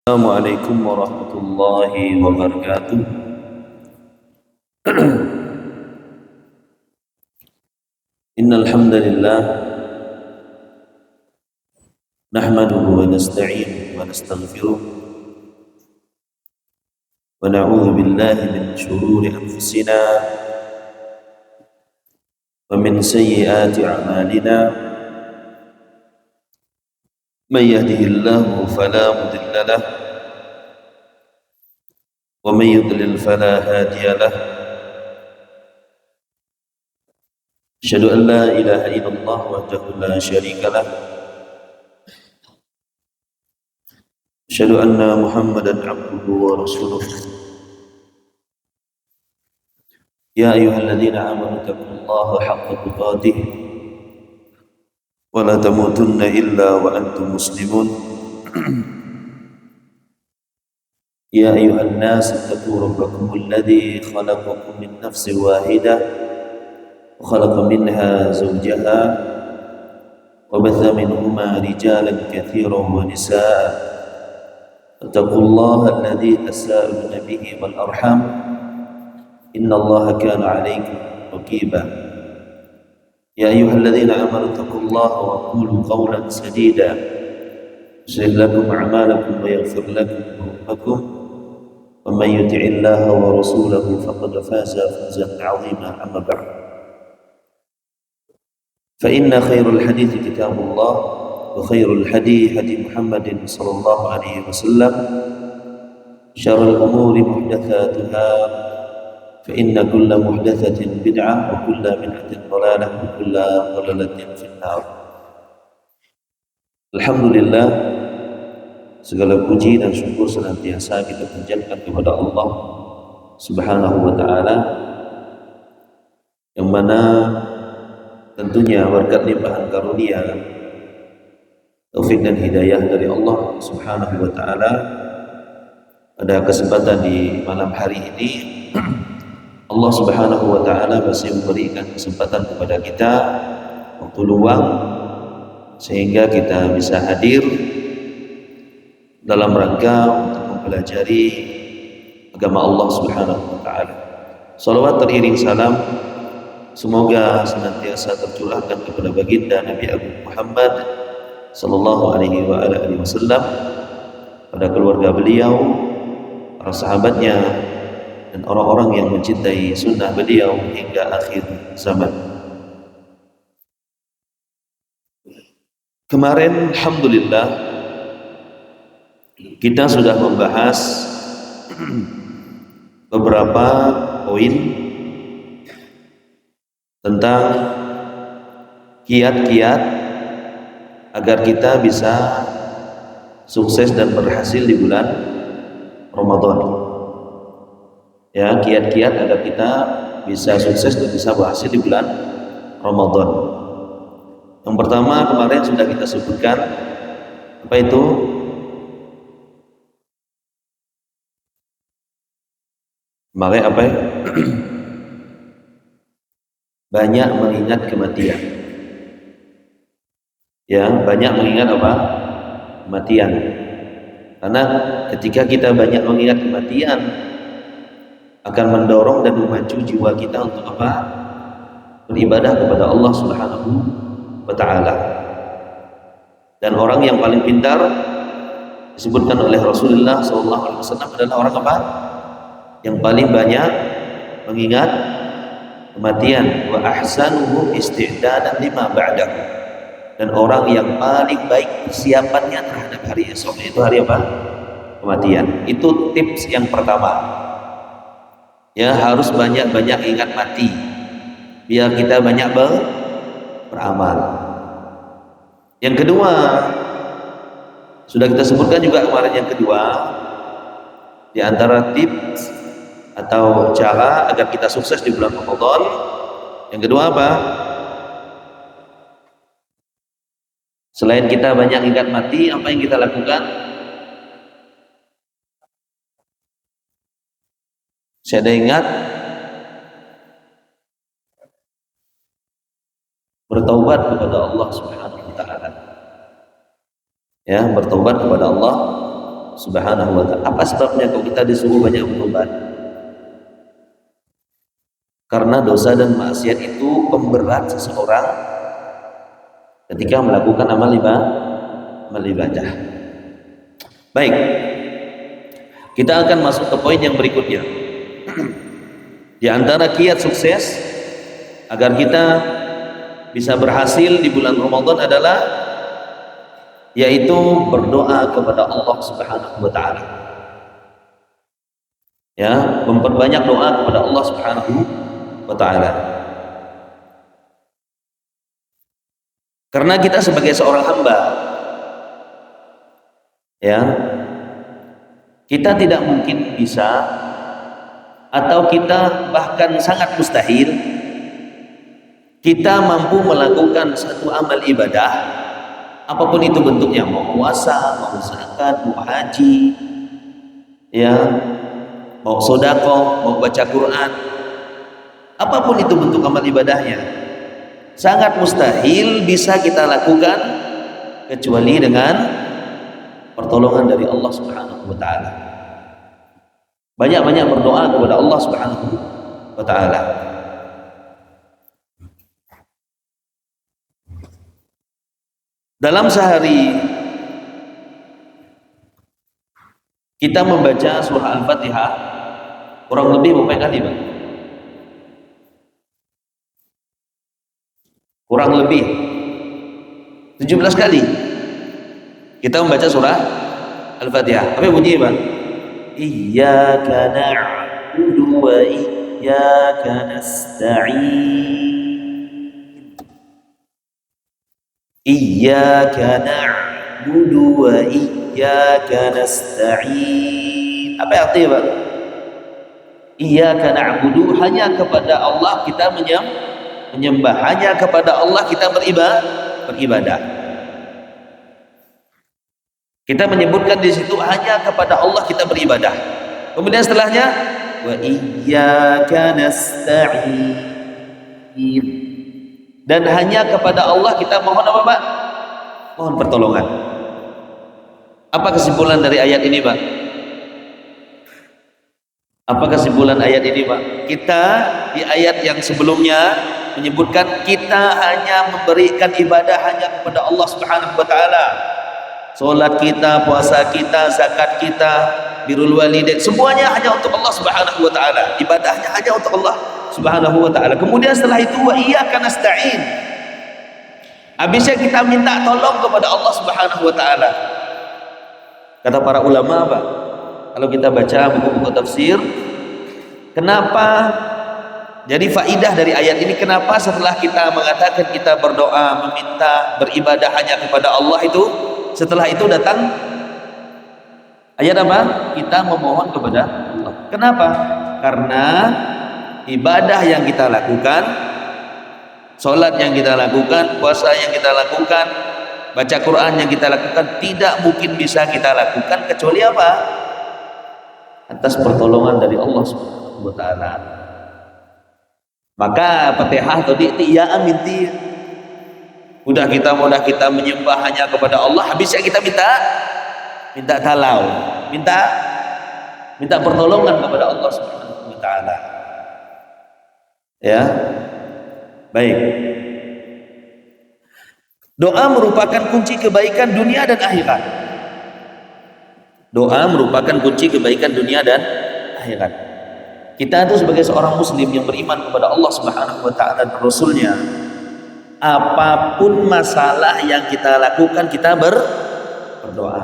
Assalamualaikum warahmatullahi wabarakatuh. Innal hamdalillah nahmaduhu wa nasta'inuhu wa nastaghfiruh wa na'udzu billahi min shururi anfusina wa min sayyiati a'malina. Man yahdihillahu fala mudilla lahu wa man yudlil fala hadiya lahu. Asyhadu an la ilaha illallah wahdahu la syarika lah. Asyhadu anna Muhammadan abduhu wa rasuluh. Ya ayyuhalladzina amanu taqullaha haqqa tuqatih wa la tamutunna illa wa antum muslimun. Ya ayyuhan nas ittaqu rabbakum alladzi khalaqakum min nafsin wahidah وخلق منها زوجها وبث منهما رجالا كثيرا ونساء اتقوا الله الذي تساءلون به والأرحام إن الله كان عليكم رقيبا يا أيها الذين آمنوا اتقوا الله وقولوا قولا سديدا يصلح لكم أعمالكم ويغفر لكم ذنوبكم ومن يطع الله ورسوله فقد فاز فوزا عظيما. أما بعد فإن خير الحديث كتاب الله وخير الهدي هدي محمد صلى الله عليه وسلم. شر الأمور محدثاتها فإن كل محدثة بدعة وكل بدعة ضلالة وكل ضلالة في النار. Alhamdulillah, segala puji dan syukur senantiasa kita panjatkan kepada Allah Subhanahu wa taala, yang mana tentunya berkat limpahan karunia, taufik dan hidayah dari Allah Subhanahu wa taala, pada kesempatan di malam hari ini Allah Subhanahu wa taala masih memberikan kesempatan kepada kita waktu luang sehingga kita bisa hadir dalam rangka untuk mempelajari agama Allah Subhanahu wa taala. Salawat teriring salam semoga senantiasa tercurahkan kepada baginda Nabi Agung Muhammad sallallahu alaihi wasallam, pada keluarga beliau, para sahabatnya, dan orang-orang yang mencintai sunnah beliau hingga akhir zaman. Kemarin alhamdulillah kita sudah membahas beberapa poin tentang kiat-kiat agar kita bisa sukses dan berhasil di bulan Ramadan. Ya, kiat-kiat agar kita bisa sukses dan bisa berhasil di bulan Ramadan. Yang pertama kemarin sudah kita sebutkan, apa itu? Kemarin apa ya? Banyak mengingat kematian. Ya, banyak mengingat apa? Kematian. Karena ketika kita banyak mengingat kematian, akan mendorong dan memacu jiwa kita untuk apa? Beribadah kepada Allah Subhanahu wa taala. Dan orang yang paling pintar disebutkan oleh Rasulullah SAW adalah orang apa? Yang paling banyak mengingat kematian. Wa ahsanuhum isti'dadan lima ba'dahu. Dan orang yang paling baik persiapannya terhadap hari esok, itu hari apa? Kematian. Itu tips yang pertama. Ya, harus banyak-banyak ingat mati biar kita banyak beramal. Yang kedua, sudah kita sebutkan juga kemarin, yang kedua di antara tips atau cara agar kita sukses di bulan Ramadan, yang kedua apa? Selain kita banyak ingat mati, apa yang kita lakukan? Saya ada ingat bertaubat kepada Allah Subhanahu wa taala. Ya, bertaubat kepada Allah Subhanahu wa ta'ala. Apa sebabnya kok kita disuruh banyak bertobat? Karena dosa dan maksiat itu pemberat seseorang ketika melakukan amal ibadah. Baik, kita akan masuk ke poin yang berikutnya. Di antara kiat sukses agar kita bisa berhasil di bulan Ramadan adalah yaitu berdoa kepada Allah Subhanahu wa ta'ala. Ya, memperbanyak doa kepada Allah Subhanahu wa ta'ala. Karena kita sebagai seorang hamba, ya, kita tidak mungkin bisa, atau kita bahkan sangat mustahil kita mampu melakukan satu amal ibadah apapun itu bentuknya, mau puasa, mau zakat, mau haji, ya, mau sedekah, mau baca Quran, apapun itu bentuk amal ibadahnya, sangat mustahil bisa kita lakukan kecuali dengan pertolongan dari Allah Subhanahu wa ta'ala. Banyak-banyak berdoa kepada Allah Subhanahu wa ta'ala. Dalam sehari kita membaca surah Al-Fatihah kurang lebih berapa kali, Bang? Kurang lebih 17 kali kita membaca surah Al-Fatihah. Apa bunyi, Bang? Iyyaka na'budu wa iyyaka nasta'in. Iyyaka na'budu wa iyyaka nasta'in. Apa artinya, Pak? Iyyaka na'budu, hanya kepada Allah kita menyembah, hanya kepada Allah kita beribadah. Kita menyebutkan di situ hanya kepada Allah kita beribadah. Kemudian setelahnya wa iyyaka nasta'in. Dan hanya kepada Allah kita mohon apa, Pak? Mohon pertolongan. Apa kesimpulan dari ayat ini, Pak? Apa kesimpulan ayat ini, Pak? Kita di ayat yang sebelumnya menyebutkan kita hanya memberikan ibadah hanya kepada Allah Subhanahu wa ta'ala. Salat kita, puasa kita, zakat kita, birrul walidain, semuanya hanya untuk Allah Subhanahu wa ta'ala. Ibadahnya hanya untuk Allah Subhanahu wa ta'ala. Kemudian setelah itu wa iyyaka nasta'in. Habisnya kita minta tolong kepada Allah Subhanahu wa ta'ala. Kata para ulama, Pak, kalau kita baca buku-buku tafsir, kenapa jadi faidah dari ayat ini, kenapa setelah kita mengatakan kita berdoa, meminta, beribadah hanya kepada Allah itu, setelah itu datang ayat apa? Kita memohon kepada Allah. Kenapa? Karena ibadah yang kita lakukan, sholat yang kita lakukan, puasa yang kita lakukan, baca Quran yang kita lakukan, tidak mungkin bisa kita lakukan kecuali apa? Atas pertolongan dari Allah Subhanahu wa ta'ala. Maka Fatihah tadi ya aminti. Udah kita menyembah hanya kepada Allah, habisnya kita minta talau, minta pertolongan kepada Allah Subhanahu wa ta'ala. Ya. Baik. Doa merupakan kunci kebaikan dunia dan akhirat. Doa merupakan kunci kebaikan dunia dan akhirat. Kita itu sebagai seorang muslim yang beriman kepada Allah Subhanahu wa ta'ala dan Rasulnya, apapun masalah yang kita lakukan, kita berdoa.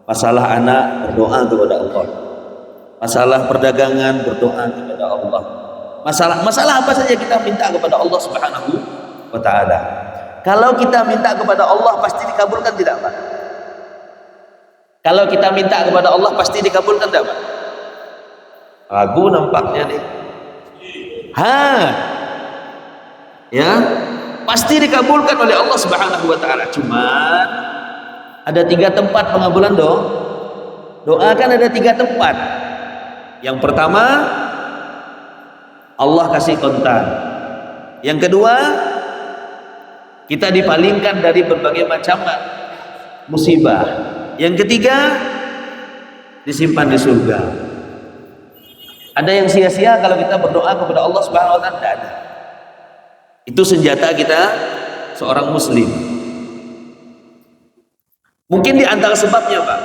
Masalah anak, berdoa kepada Allah. Masalah perdagangan, berdoa kepada Allah. Masalah apa saja kita minta kepada Allah Subhanahu wa ta'ala. Kalau kita minta kepada Allah pasti dikabulkan tidak, Pak? Kalau kita minta kepada Allah pasti dikabulkan tidak, Pak? Ragu nampaknya nih. Ya, pasti dikabulkan oleh Allah Subhanahu wa ta'ala. Cuman ada 3 tempat pengabulan doa kan ada 3 tempat. Yang pertama, Allah kasih kontan. Yang kedua, kita dipalingkan dari berbagai macam musibah. Yang ketiga, disimpan di surga. Ada yang sia-sia kalau kita berdoa kepada Allah Subhanahu wa taala? Tidak ada. Itu senjata kita seorang muslim. Mungkin di antara sebabnya, Pak,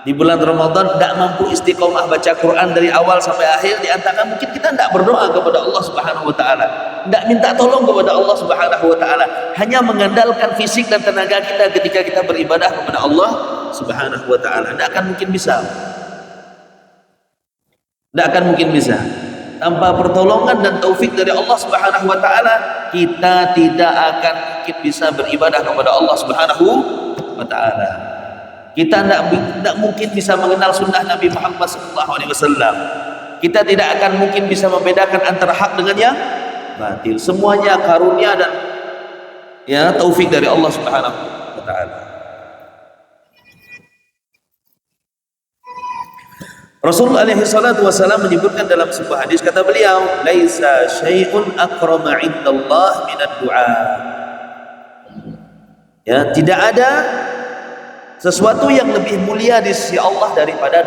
di bulan Ramadan tidak mampu istiqomah baca Quran dari awal sampai akhir, di antara mungkin kita tidak berdoa kepada Allah Subhanahu wa taala, tidak minta tolong kepada Allah Subhanahu wa taala, hanya mengandalkan fisik dan tenaga kita ketika kita beribadah kepada Allah Subhanahu wa taala. Tidak akan mungkin bisa. Tidak akan mungkin bisa. Tanpa pertolongan dan taufik dari Allah Subhanahu wa taala, kita tidak akan mungkin bisa beribadah kepada Allah Subhanahu wa taala. Kita tidak mungkin bisa mengenal sunnah Nabi Muhammad SAW. Kita tidak akan mungkin bisa membedakan antara hak dengan yang batil. Semuanya karunia dan taufik dari Allah Subhanahu wa taala. Rasulullah SAW menyebutkan dalam sebuah hadis, kata beliau, laisa syai'un akrama 'indallah minad du'a. Ya, tidak ada sesuatu yang lebih mulia di sisi Allah daripada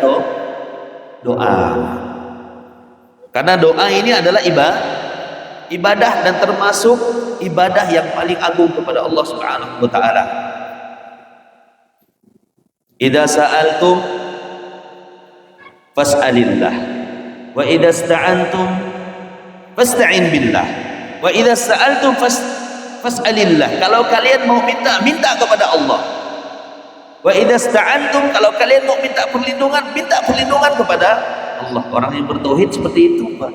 doa. Karena doa ini adalah ibadah dan termasuk ibadah yang paling agung kepada Allah Subhanahu wa taala. Idza sa'altum fas'alillah wa idza ista'antum fasta'in billah wa idza sa'altum fas'alillah. Kalau kalian mau minta kepada Allah. Wa idza sta'antum, kalau kalian mau minta perlindungan kepada Allah. Orang yang bertauhid seperti itu, Pak.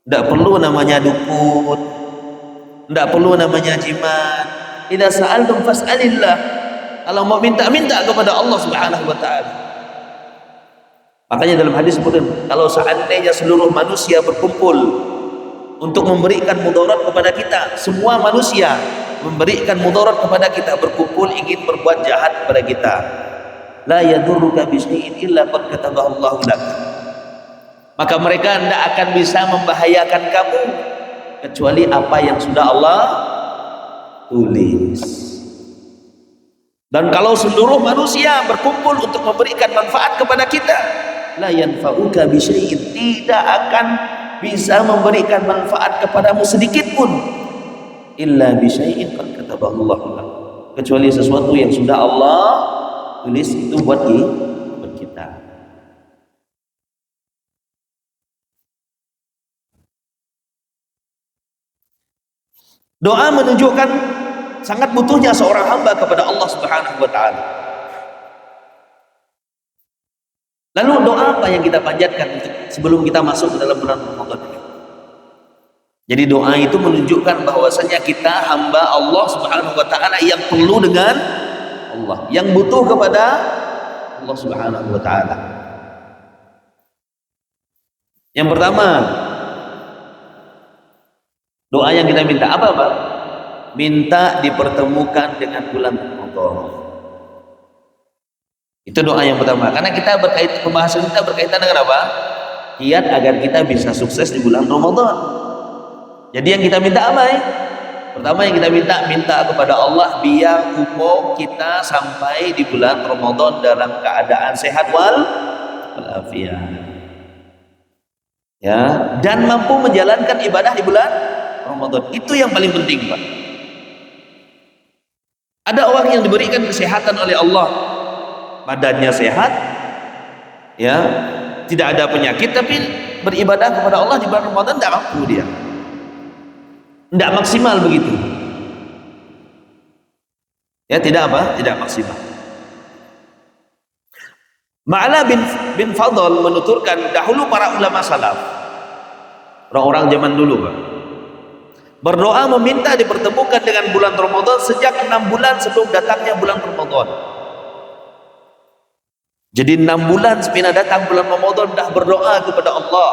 Tidak perlu namanya dukun, tidak perlu namanya jimat. Idza sa'altum fas'alillah. Kalau mau minta kepada Allah Subhanahu wa taala. Makanya dalam hadis disebutkan, kalau seandainya seluruh manusia berkumpul untuk memberikan mudarat kepada kita, semua manusia memberikan mudarat kepada kita, berkumpul ingin berbuat jahat kepada kita, la yadurruka bisyai'in illa qad katabahu Allahu lak, maka mereka tidak akan bisa membahayakan kamu kecuali apa yang sudah Allah tulis. Dan kalau seluruh manusia berkumpul untuk memberikan manfaat kepada kita, la yanfa'uka bisyai'in, tidak akan bisa memberikan manfaat kepadamu sedikit pun, illa bisyai'in qad katabahu Allah, kecuali sesuatu yang sudah Allah tulis itu buat kita. Doa menunjukkan sangat butuhnya seorang hamba kepada Allah Subhanahu wa taala. Lalu doa apa yang kita panjatkan sebelum kita masuk ke dalam bulan Ramadan ini? Jadi doa itu menunjukkan bahwasanya kita hamba Allah Subhanahu wa taala yang perlu dengan Allah, yang butuh kepada Allah Subhanahu wa taala. Yang pertama, doa yang kita minta apa, Pak? Minta dipertemukan dengan bulan Ramadan. Itu doa yang pertama. Karena pembahasan kita berkaitan dengan apa? Kiat agar kita bisa sukses di bulan Ramadan. Jadi yang kita minta apa ya? Pertama yang kita minta kepada Allah biar umur kita sampai di bulan Ramadan dalam keadaan sehat walafiat. Ya, dan mampu menjalankan ibadah di bulan Ramadan. Itu yang paling penting, Pak. Ada orang yang diberikan kesehatan oleh Allah, badannya sehat, ya, tidak ada penyakit, tapi beribadah kepada Allah di bulan Ramadan tidak mampu dia. Tidak maksimal begitu. Ya, tidak maksimal. Ma'la bin Fadl menuturkan, dahulu para ulama salaf, orang-orang zaman dulu, Pak, berdoa meminta dipertemukan dengan bulan Ramadan sejak 6 bulan sebelum datangnya bulan Ramadan. Jadi 6 bulan sebelum datang bulan Ramadan dah berdoa kepada Allah,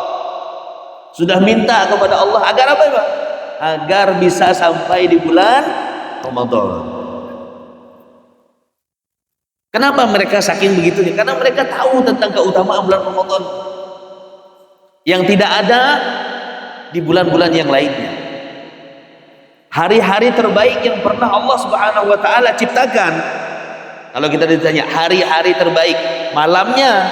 sudah minta kepada Allah agar apa, Pak? Agar bisa sampai di bulan Ramadan. Kenapa mereka saking begitunya? Karena mereka tahu tentang keutamaan bulan Ramadan yang tidak ada di bulan-bulan yang lainnya. Hari-hari terbaik yang pernah Allah Subhanahu wa taala ciptakan Kalau kita ditanya hari-hari terbaik, malamnya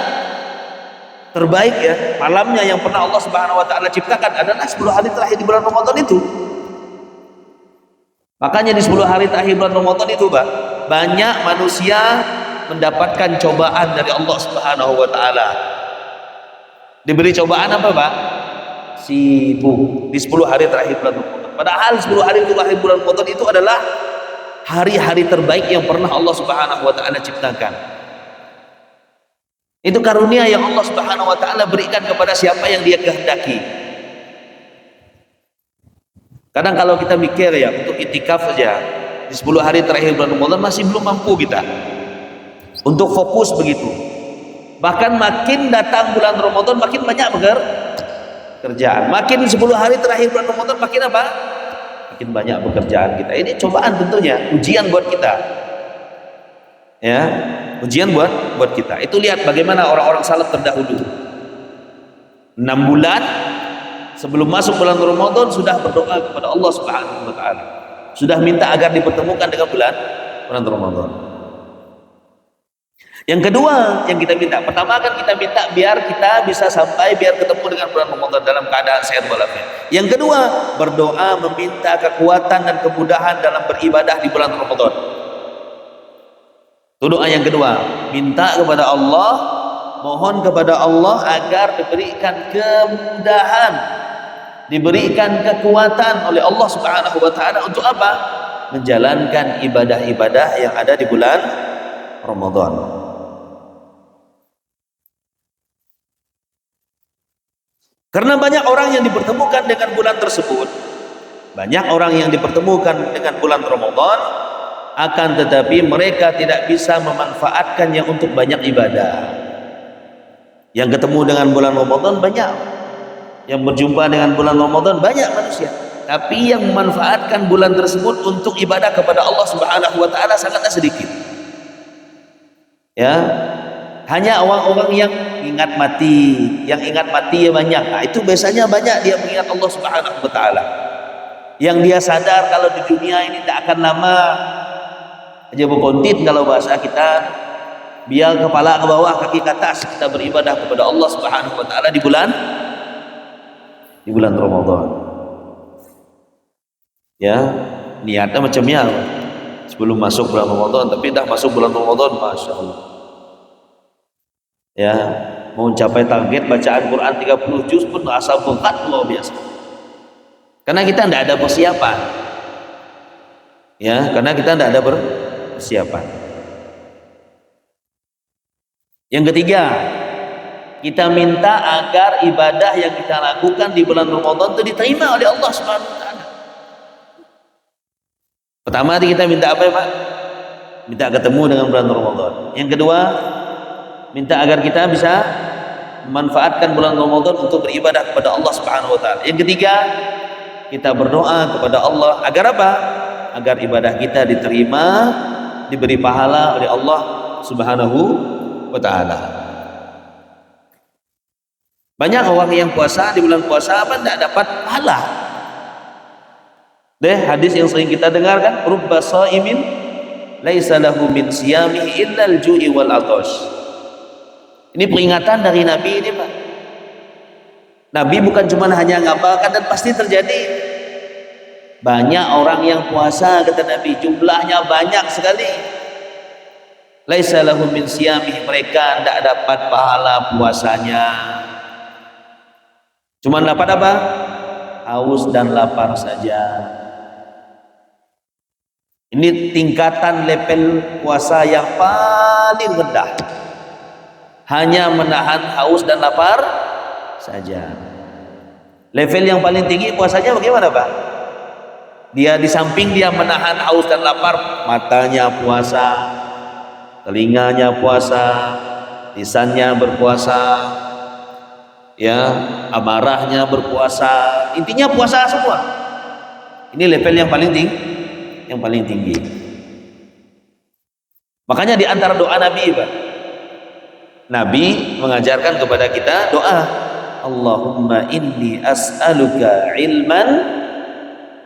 terbaik ya, malamnya yang pernah Allah Subhanahu wa taala ciptakan adalah 10 hari terakhir di bulan Ramadan itu. Makanya di 10 hari terakhir bulan Ramadan itu, Pak, banyak manusia mendapatkan cobaan dari Allah Subhanahu wa taala. Diberi cobaan apa, Pak? Sibuk di 10 hari terakhir bulan Ramadan. Padahal 10 hari terakhir bulan Ramadan itu adalah hari-hari terbaik yang pernah Allah Subhanahu wa taala ciptakan. Itu karunia yang Allah Subhanahu wa taala berikan kepada siapa yang Dia kehendaki. Kadang kalau kita mikir ya, untuk itikaf saja di 10 hari terakhir bulan Ramadan masih belum mampu kita untuk fokus begitu. Bahkan makin datang bulan Ramadan makin banyak pekerjaan. Makin 10 hari terakhir bulan Ramadan makin apa? Makin banyak pekerjaan kita. Ini cobaan tentunya, ujian buat kita. Ya, ujian buat kita. Itu lihat bagaimana orang-orang salaf terdahulu. 6 bulan sebelum masuk bulan Ramadan sudah berdoa kepada Allah Subhanahu wa taala. Sudah minta agar dipertemukan dengan bulan Ramadan. Yang kedua yang kita minta, pertama kan kita minta biar kita bisa sampai, biar ketemu dengan bulan Ramadan dalam keadaan sehat walafiat. Yang kedua, berdoa meminta kekuatan dan kemudahan dalam beribadah di bulan Ramadan. Itu doa yang kedua, minta kepada Allah, mohon kepada Allah agar diberikan kemudahan, diberikan kekuatan oleh Allah Subhanahu wa taala untuk apa? Menjalankan ibadah-ibadah yang ada di bulan Ramadan. Karena banyak orang yang dipertemukan dengan bulan tersebut, banyak orang yang dipertemukan dengan bulan Ramadan, akan tetapi mereka tidak bisa memanfaatkannya untuk banyak ibadah. Yang ketemu dengan bulan Ramadan banyak, yang berjumpa dengan bulan Ramadan banyak manusia, tapi yang memanfaatkan bulan tersebut untuk ibadah kepada Allah Subhanahu wa taala sangatlah sedikit. Ya, hanya orang-orang yang ingat mati, yang ingat mati ya banyak. Nah, itu biasanya banyak dia mengingat Allah Subhanahu wa taala. Yang dia sadar kalau di dunia ini tak akan lama, aja berkontit kalau bahasa kita, biar kepala ke bawah kaki ke atas kita beribadah kepada Allah Subhanahu wa taala di bulan Ramadan. Ya, niatnya macamnya sebelum masuk bulan Ramadan, tapi dah masuk bulan Ramadan, Masya Allah. Ya, mau mencapai target bacaan Quran 30 juz pun asa berat luar biasa. Karena kita tidak ada persiapan. Ya, karena kita tidak ada persiapan. Yang ketiga, kita minta agar ibadah yang kita lakukan di bulan Ramadan itu diterima oleh Allah Subhanahu wa taala. Pertama kita minta apa ya, Pak? Minta ketemu dengan bulan Ramadan. Yang kedua, minta agar kita bisa memanfaatkan bulan Ramadan untuk beribadah kepada Allah Subhanahu wa taala. Yang ketiga, kita berdoa kepada Allah agar apa? Agar ibadah kita diterima, diberi pahala oleh Allah Subhanahu wa taala. Banyak orang yang puasa di bulan puasa apa tidak dapat pahala. Hadis yang sering kita dengar kan, rubba shaimin laisa lahu min siyamihi illa al-ju'i wal 'atash. Ini peringatan dari Nabi ini, Pak. Nabi bukan cuma hanya ngabarkan dan pasti terjadi. Banyak orang yang puasa, kata Nabi, jumlahnya banyak sekali. Laisa lahum min siyamih, mereka tidak dapat pahala puasanya. Cuma dapat apa? Haus dan lapar saja. Ini tingkatan level puasa yang paling rendah. Hanya menahan haus dan lapar saja. Level yang paling tinggi puasanya bagaimana, Pak? Dia di samping dia menahan haus dan lapar, matanya puasa, telinganya puasa, lisannya berpuasa, ya, amarahnya berpuasa, intinya puasa semua. Ini level yang paling tinggi. Makanya di antara doa Nabi, Pak, Nabi mengajarkan kepada kita doa, Allahumma inni as'aluka ilman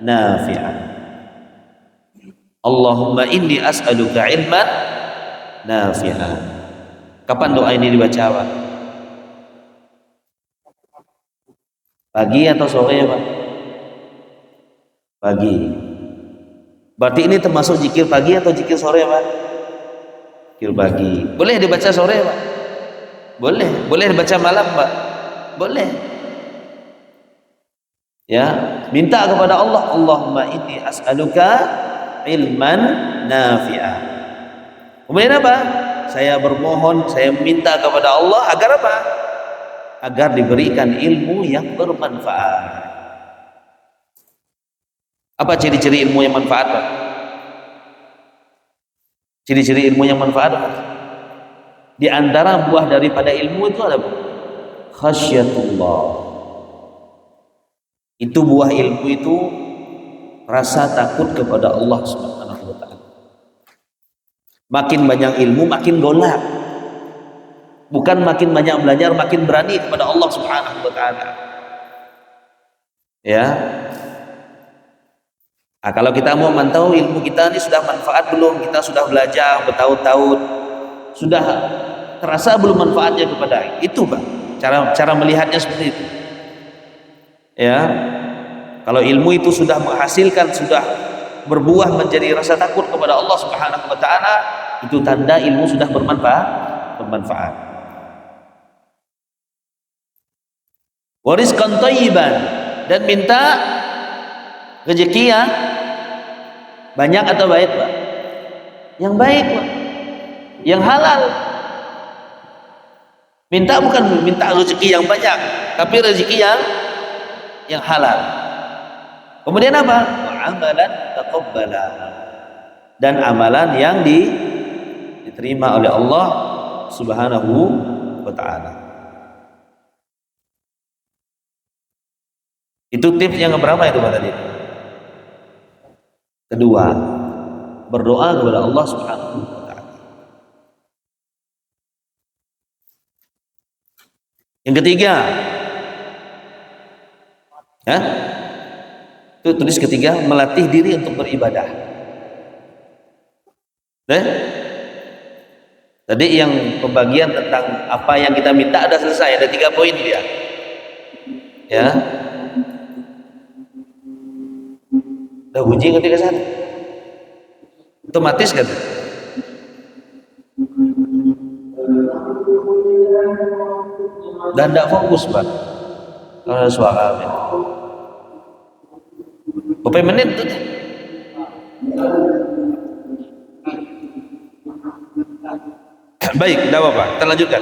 nafi'an. Allahumma inni as'aluka ilman nafi'ah. Kapan doa ini dibaca, Pak? Pagi atau sore, Pak? Pagi. Berarti ini termasuk zikir pagi atau zikir sore, Pak? Zikir pagi. Boleh dibaca sore, Pak? Boleh. Boleh dibaca malam, Pak? Boleh. Ya, minta kepada Allah, Allahumma inni as'aluka ilman nafi'ah. Kemudian apa? Saya bermohon, saya minta kepada Allah agar apa? Agar diberikan ilmu yang bermanfaat. Apa ciri-ciri ilmu yang manfaat, Pak? Ciri-ciri ilmu yang manfaat, Pak? Di antara buah daripada ilmu itu ada, Pak? Khasyatullah. Itu buah ilmu itu rasa takut kepada Allah Subhanahu wa taala. Makin banyak ilmu makin golak. Bukan makin banyak belajar makin berani kepada Allah Subhanahu wa taala. Ya. Nah, kalau kita mau mantau ilmu kita ini sudah manfaat belum? Kita sudah belajar bertahun-tahun. Sudah terasa belum manfaatnya kepada itu, Pak? Cara melihatnya seperti itu. Ya, kalau ilmu itu sudah menghasilkan, sudah berbuah menjadi rasa takut kepada Allah Subhanahu wa taala, itu tanda ilmu sudah bermanfaat. Warizqan thayyiban, dan minta rezeki yang banyak atau baik, Pak? Yang baik, Pak. Yang halal. Minta bukan minta rezeki yang banyak, tapi rezeki yang halal. Kemudian apa? Amalan taqabbala, dan amalan yang diterima oleh Allah Subhanahu wa taala. Itu tips yang keberapa itu, Pak, tadi? Kedua, berdoa kepada Allah Subhanahu wa taala. Yang ketiga, itu tulis ketiga, melatih diri untuk beribadah. Tadi yang pembagian tentang apa yang kita minta ada selesai, ada 3 poin dia. Ya. Udah bunyi ketika saat otomatis kan? Dan tidak fokus, Pak. Kalau ada suara berapa menit itu? Baik, tidak apa-apa, kita lanjutkan.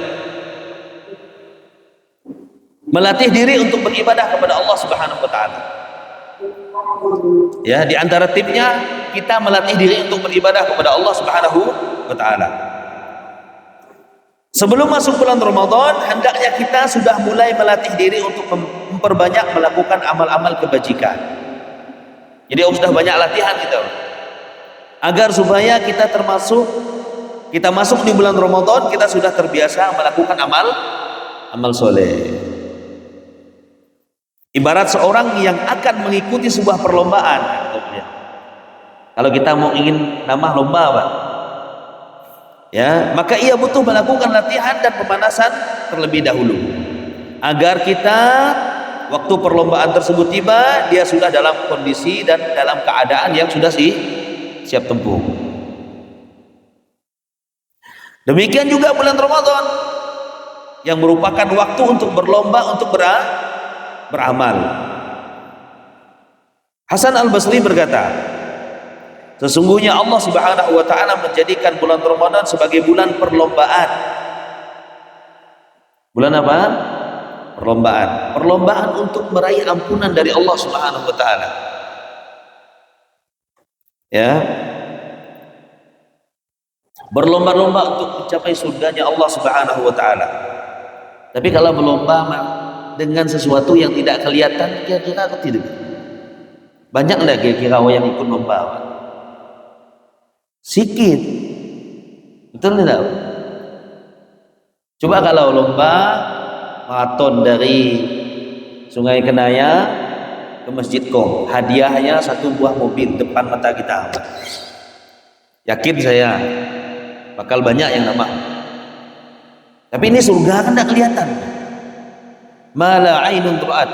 Melatih diri untuk beribadah kepada Allah Subhanahu wa taala. Ya, di antara tipsnya kita melatih diri untuk beribadah kepada Allah Subhanahu wa taala. Sebelum masuk bulan Ramadan, hendaknya kita sudah mulai melatih diri untuk memperbanyak melakukan amal-amal kebajikan. Jadi sudah banyak latihan kita, agar supaya kita masuk di bulan Ramadan, kita sudah terbiasa melakukan amal soleh. Ibarat seorang yang akan mengikuti sebuah perlombaan. Kalau kita mau ingin nama lomba, Pak, ya, maka ia butuh melakukan latihan dan pemanasan terlebih dahulu, agar kita waktu perlombaan tersebut tiba, dia sudah dalam kondisi dan dalam keadaan yang sudah siap tempuh. Demikian juga bulan Ramadan yang merupakan waktu untuk berlomba untuk beramal. Hasan Al-Basri berkata, sesungguhnya Allah Subhanahu wa taala menjadikan bulan Ramadan sebagai bulan perlombaan. Bulan apa? Perlombaan untuk meraih ampunan dari Allah Subhanahu wa taala. Ya. Berlomba-lomba untuk mencapai surganya Allah Subhanahu wa taala. Tapi kalau berlomba dengan sesuatu yang tidak kelihatan, kira-kira tidak. Banyak enggak kira-kira yang ikut lomba? Sikit. Betul tidak? Coba kalau lomba maraton dari Sungai Kenaya ke Masjid Qom, hadiahnya 1 buah mobil depan mata kita. Yakin saya, bakal banyak yang nama. Tapi ini surga kan tidak kelihatan. Ma la ainun ra'at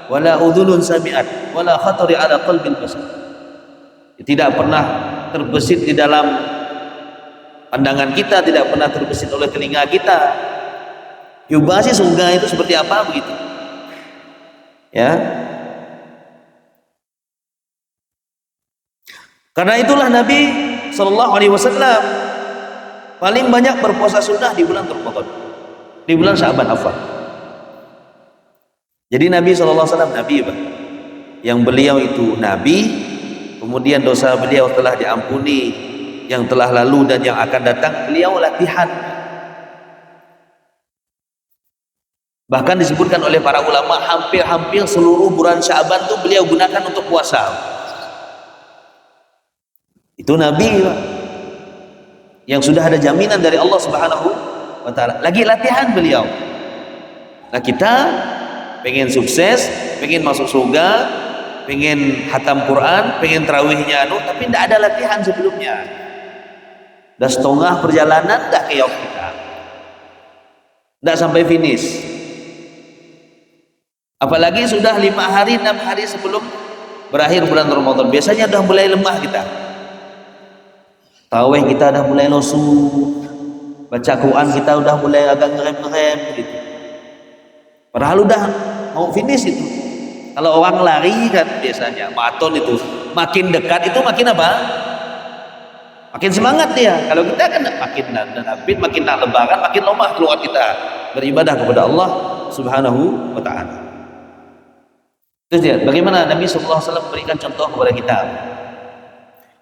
wala udhunun sami'at wala khatari ala qalbil bashar. Tidak pernah terbesit di dalam pandangan kita, tidak pernah terbesit oleh telinga kita. Coba sih surga itu seperti apa begitu. Ya. Karena itulah Nabi Shallallahu Alaihi Wasallam paling banyak berpuasa sunnah di bulan Ramadan, di bulan Sya'ban afwan. Jadi Nabi Shallallahu Alaihi Wasallam Nabi, Pak, yang beliau itu Nabi, kemudian dosa beliau telah diampuni, yang telah lalu dan yang akan datang beliau latihan. Bahkan disebutkan oleh para ulama hampir seluruh bulan Sya'ban itu beliau gunakan untuk puasa. Itu Nabi, Pak, yang sudah ada jaminan dari Allah Subhanahu wa Ta'ala. Lagi latihan beliau. Nah, kita pengen sukses, pengen masuk surga, pengen khatam Quran, pengen tarawihnya tapi tidak ada latihan sebelumnya. Dah setengah perjalanan dah keok kita, tidak sampai finish. Apalagi sudah 5 hari 6 hari sebelum berakhir bulan Ramadan, biasanya sudah mulai lemah kita. Tarawih kita dah mulai losu, baca Quran kita udah mulai agak ngerem-ngerem gitu. Padahal udah mau finish itu. Kalau orang lari kan biasanya maraton itu makin dekat itu makin apa? Makin semangat dia. Kalau kita kan makin habis, makin nak lebaran, makin lemah keluar kita beribadah kepada Allah Subhanahu wa Ta'ala. Terus lihat bagaimana Nabi sallallahu alaihi wasallam berikan contoh kepada kita.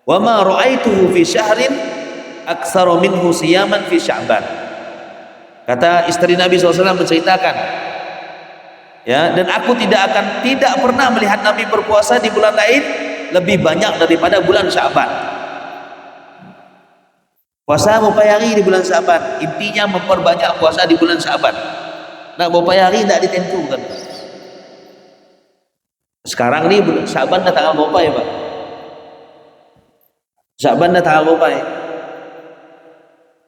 Wa ma ra'aituhu fi syahrin aktsara minhu siyaman fi Sya'ban. Kata istri Nabi SAW menceritakan, ya, dan aku tidak pernah melihat Nabi berpuasa di bulan lain lebih banyak daripada bulan Sya'ban. Puasa mupayari di bulan Sya'ban, intinya memperbanyak puasa di bulan Sya'ban. Nak mupayari tidak ditentukan. Sekarang ni Sya'ban dah tanggal berapa ya, Pak? Sya'ban dah tanggal berapa ya?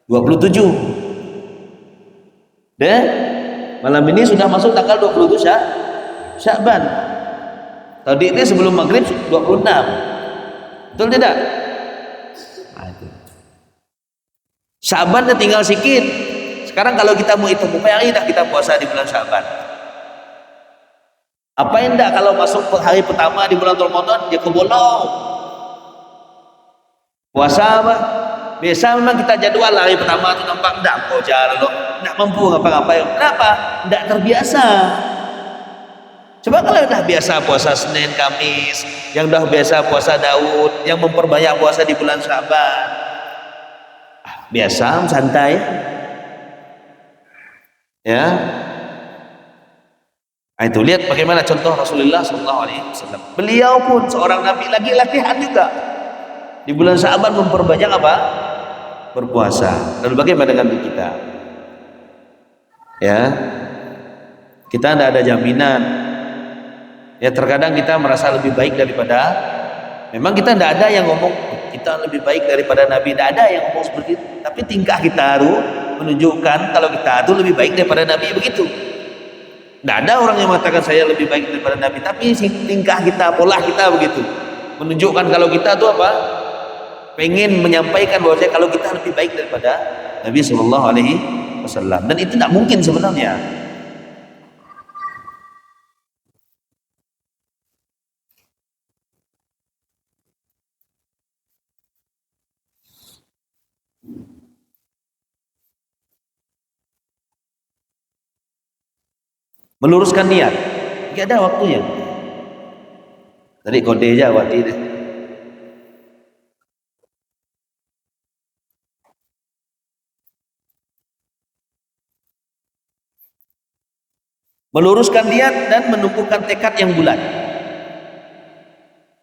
27. Deh, malam ini sudah masuk tanggal 27 Sya'ban. Tadi ini sebelum maghrib 26. Betul tidak? Nah, itu. Sya'ban dah tinggal sikit. Sekarang kalau kita mau hitung berapa hari dah kita puasa di bulan Sya'ban? Apa yang enggak kalau masuk hari pertama di bulan Ramadan dia kebolong. Puasa apa? Biasa memang kita jadwal hari pertama tu nampak enggak kau jalan loh, enggak mampu ngapa-ngapain. Kenapa? Enggak terbiasa. Coba kalau dah biasa puasa Senin, Kamis, yang dah biasa puasa Daud, yang memperbanyak puasa di bulan Sya'ban. Biasa, santai. Ya. Nah, itu lihat bagaimana contoh Rasulullah SAW. Beliau pun seorang Nabi lagi latihan juga. Di bulan Sya'ban memperbanyak apa? Berpuasa. Lalu bagaimana dengan kita? Ya, kita tidak ada jaminan. Ya, terkadang kita merasa lebih baik daripada. Memang kita tidak ada yang ngomong kita lebih baik daripada Nabi. Tidak ada yang ngomong seperti itu. Tapi tingkah kita itu menunjukkan kalau kita itu lebih baik daripada Nabi begitu. Tidak ada orang yang mengatakan saya lebih baik daripada Nabi. Tapi tingkah kita, pola kita begitu. Menunjukkan kalau kita itu apa? Pengen menyampaikan bahwa kalau kita lebih baik daripada Nabi Sallallahu Alaihi Wasallam, dan itu tidak mungkin sebenarnya. Meluruskan niat, tidak ada waktunya. Tadi kode aja waktu itu. Meluruskan niat dan menumbuhkan tekad yang bulat.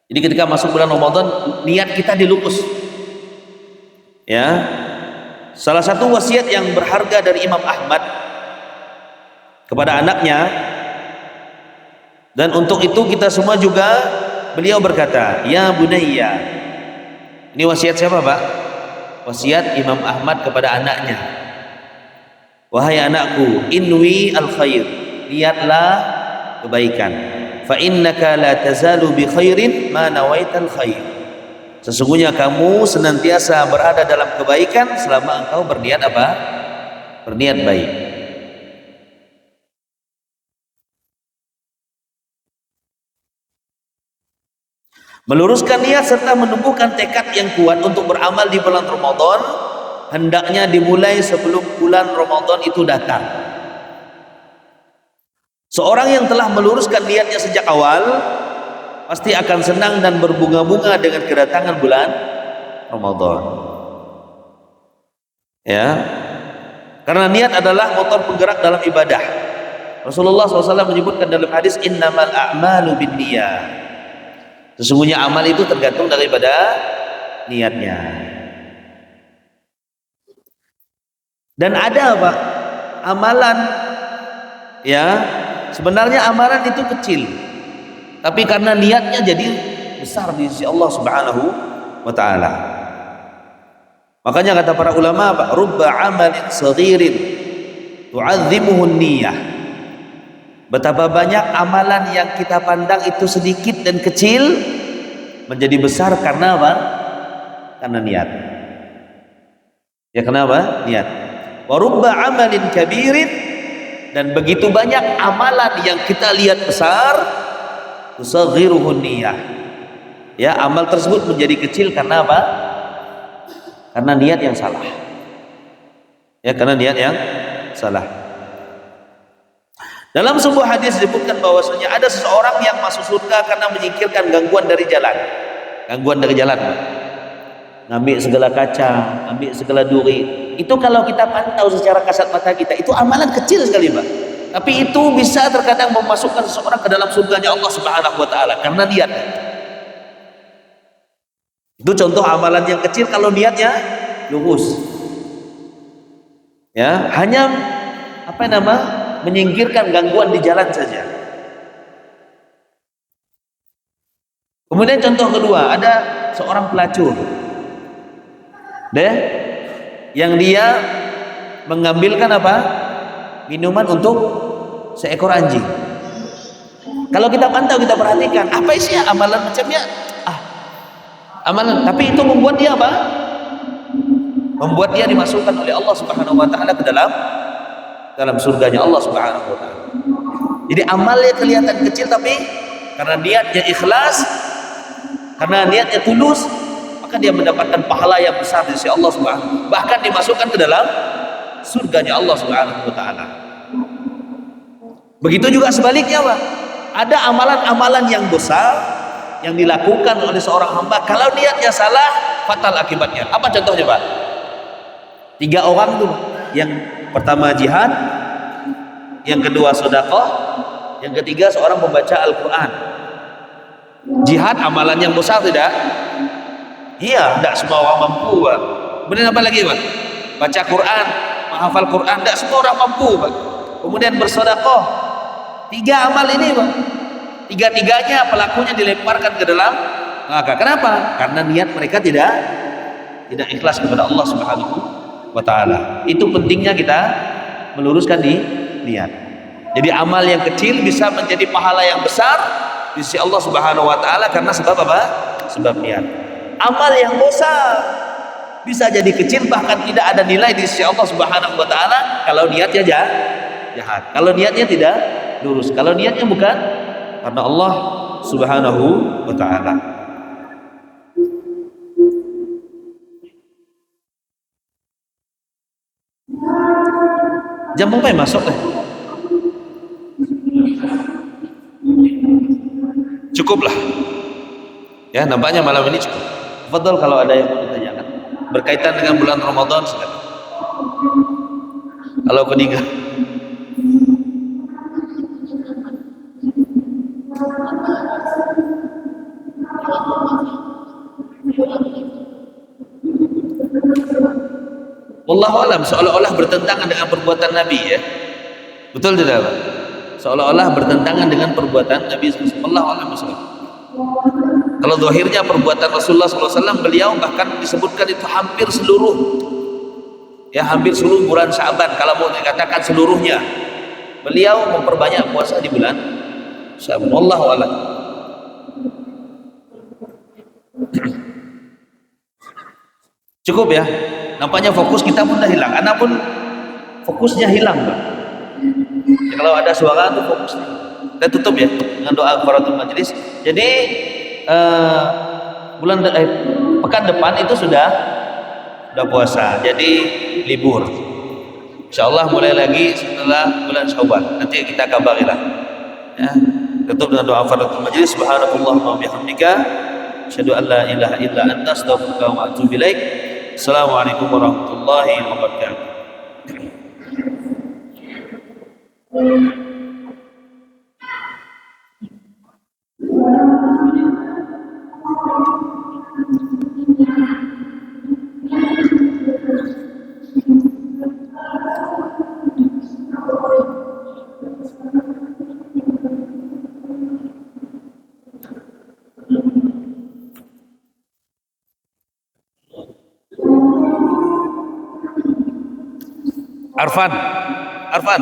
Jadi ketika masuk bulan Ramadan, niat kita dilurus. Ya. Salah satu wasiat yang berharga dari Imam Ahmad kepada anaknya, dan untuk itu kita semua juga, beliau berkata, "Ya bunayya." Ini wasiat siapa, Pak? wasiat Imam Ahmad kepada anaknya, wahai anakku, inwi al khair, niatlah kebaikan, fa innaka la tazalu bi khairin ma nawaital khair, sesungguhnya kamu senantiasa berada dalam kebaikan selama engkau berniat apa? Berniat baik. Meluruskan niat serta menumbuhkan tekad yang kuat untuk beramal di bulan Ramadan hendaknya dimulai sebelum bulan Ramadan itu datang. Seorang yang telah meluruskan niatnya sejak awal pasti akan senang dan berbunga-bunga dengan kedatangan bulan Ramadan. Ya, karena niat adalah motor penggerak dalam ibadah. Rasulullah SAW menyebutkan dalam hadis, innamal a'malu binniyat, sesungguhnya amal itu tergantung daripada niatnya. Dan ada apa? Amalan, ya, sebenarnya amalan itu kecil, tapi karena niatnya jadi besar di sisi Allah Subhanahu wa taala. Makanya kata para ulama, rubba amalin saghirin tu'azzimuhu niyyah. Betapa banyak amalan yang kita pandang itu sedikit dan kecil menjadi besar karena apa? Karena niat. Ya, kenapa? Niat. Wa rubba amalin kabirin, dan begitu banyak amalan yang kita lihat besar, tusaghiruhu niyyah. Ya, amal tersebut menjadi kecil karena apa? Karena niat yang salah. Ya, karena niat yang salah. Dalam sebuah hadis disebutkan bahwasanya ada seseorang yang masuk surga karena menyingkirkan gangguan dari jalan. Gangguan dari jalan, ngambil segala kaca, ambil segala duri. Itu kalau kita pantau secara kasat mata kita, itu amalan kecil sekali, Pak. Tapi itu bisa terkadang memasukkan seseorang ke dalam surganya Allah Subhanahu wa taala karena niatnya. Itu contoh amalan yang kecil kalau niatnya lurus. Ya, hanya menyingkirkan gangguan di jalan saja. Kemudian contoh kedua, ada seorang pelacur yang dia mengambilkan minuman untuk seekor anjing. Kalau kita pantau, kita perhatikan, apa isinya amalan macamnya? Amalan, tapi itu membuat dia apa? Membuat dia dimasukkan oleh Allah Subhanahu wa taala ke dalam surganya Allah Subhanahu wa taala. Jadi amalnya kelihatan kecil, tapi karena niatnya ikhlas, karena niatnya tulus, maka dia mendapatkan pahala yang besar di sisi Allah Subhanahu, bahkan dimasukkan ke dalam surganya Allah Subhanahu wa taala. Begitu juga sebaliknya, Pak. Ada amalan-amalan yang besar yang dilakukan oleh seorang hamba, kalau niatnya salah, fatal akibatnya. Apa contohnya, Pak? 3 orang tuh, yang pertama jihad, yang kedua sedekah, yang ketiga seorang membaca Al-Quran. Jihad amalan yang besar tidak? Iya, tidak semua orang mampu, Pak. Kemudian apa lagi, Pak? Baca Quran, menghafal Quran, tidak semua orang mampu, Pak. Kemudian bersedekah. 3 amal ini, Pak, 3-tiganya pelakunya dilemparkan ke dalam neraka. Kenapa? Karena niat mereka tidak ikhlas kepada Allah Subhanahu wa taala. Itu pentingnya kita meluruskan di niat. Jadi amal yang kecil bisa menjadi pahala yang besar di sisi Allah Subhanahu wa taala karena sebab apa? Sebab niat. Amal yang besar bisa jadi kecil, bahkan tidak ada nilai di sisi Allah Subhanahu wa taala kalau niatnya jahat. Kalau niatnya tidak lurus. Kalau niatnya bukan karena Allah Subhanahu wa taala. Jam berapa masuk? Cukuplah. Ya, nampaknya malam ini cukup. Fadhal, kalau ada yang mau ditanyakan berkaitan dengan bulan Ramadan, silakan. Kalau ketiga, wallahu alam, seolah-olah bertentangan dengan perbuatan Nabi, ya. Betul tidak, Pak? Seolah-olah bertentangan dengan perbuatan Nabi sallallahu alaihi wasallam. Kalau zahirnya perbuatan Rasulullah SAW, beliau bahkan disebutkan itu hampir seluruh, ya hampir seluruh bulan Sya'ban. Kalau mau dikatakan seluruhnya, beliau memperbanyak puasa di bulan Sya'ban. Wallahu a'lam. Cukup ya. Nampaknya fokus kita pun dah hilang. Anak pun fokusnya hilang, Pak. Ya, kalau ada suara itu fokusnya. Kita tutup ya dengan doa kafaratul majelis. Jadi pekan depan itu sudah puasa. Jadi libur. Insyaallah mulai lagi setelah bulan Syawal. Nanti kita kabarilah. Ya. Tutup dengan doa kafaratul majelis. Subhanakallahumma wa bihamdika asyhadu an la ilaha illa anta astaghfiruka wa atubu ilaik. Assalamualaikum warahmatullahi wabarakatuh. Arfan